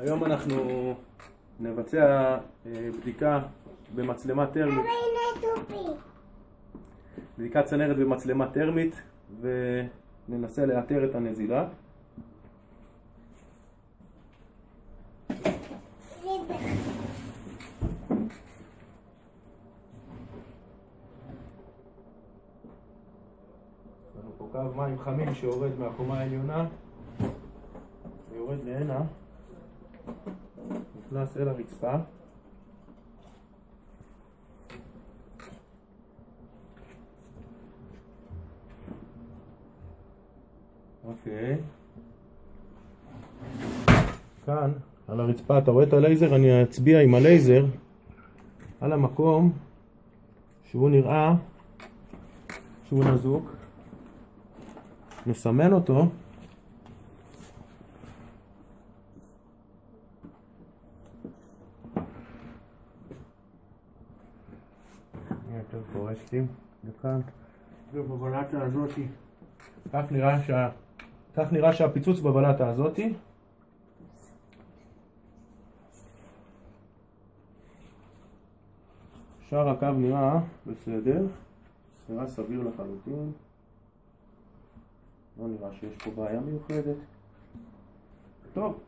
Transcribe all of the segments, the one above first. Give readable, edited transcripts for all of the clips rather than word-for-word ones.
היום אנחנו נבצע בדיקה במצלמה טרמית, בדיקת צנרת במצלמה טרמית, וננסה לאתר את הנזילה. לנו פה קו מים חמים שיורד מהקומה העליונה ויורד להנה, נכנס אל הרצפה. אוקיי, כאן על הרצפה אתה רואה את הלייזר. אני אצביע עם הלייזר על המקום שהוא נראה שהוא נזוק, נסמן אותו. יותר קורקטים וכאן בבלטה הזאתי, כך נראה שהפיצוץ בבלטה הזאתי. שאר הקו נראה בסדר, נראה סביר לחלוטין, לא נראה שיש פה בעיה מיוחדת. טוב,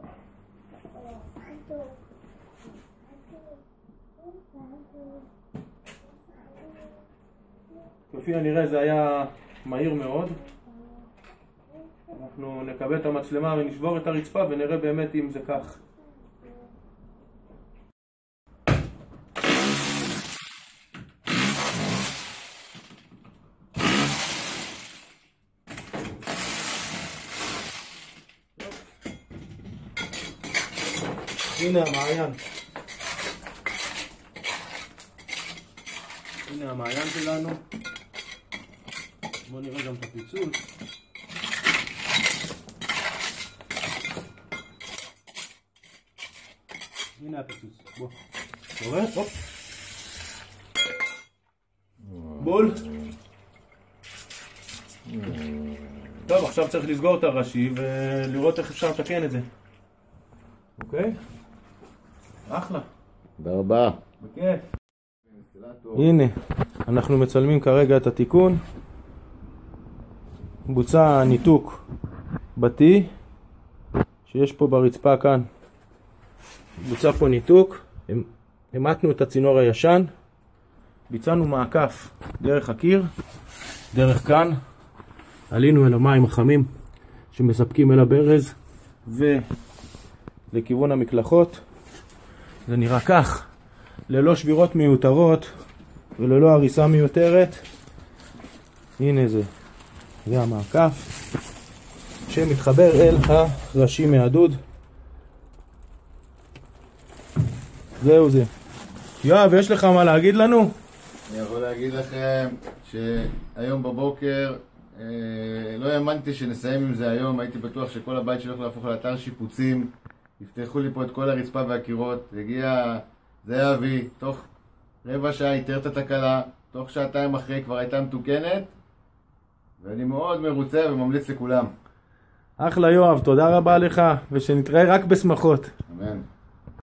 כפי הנראה זה היה מהיר מאוד. אנחנו נקבל את המצלמה ונשבור את הרצפה ונראה באמת אם זה כך. הנה המעיין. הנה המעיין שלנו. בואו נראה גם את הפיצוץ. הנה הפיצוץ. בוא. רואה? הופ. בול. טוב, עכשיו צריך לסגור את הראשי ולראות איך אפשר לתקן את זה. אוקיי? אחלה. תודה רבה. בכיף. הנה, אנחנו מצלמים כרגע את התיקון. בוצע ניתוק בתי שיש פה ברצפה כאן. בוצע פה ניתוק, המתנו את הצינור הישן, ביצענו מעקף דרך הקיר, דרך כאן, עלינו אל המים החמים שמספקים אל הברז ולכיוון המקלחות. זה נראה כך, ללא שבירות מיותרות וללא הריסה מיותרת. הנה זה המעקף שמתחבר אל הראשי מהדוד. זהו זה. יואב, יש לך מה להגיד לנו? אני יכול להגיד לכם שהיום בבוקר לא האמנתי שנסיים עם זה היום. הייתי בטוח שכל הבית שלך להפוך לאתר שיפוצים, יפתחו לי פה את כל הרצפה והקירות. הגיע זהבי, תוך רבע שעה איתר את התקלה, תוך שעתיים אחרי כבר הייתה מתוקנת, ואני מאוד מרוצה וממליץ לכולם. אחלה יואב, תודה רבה לך, ושנתראה רק בשמחות. אמן.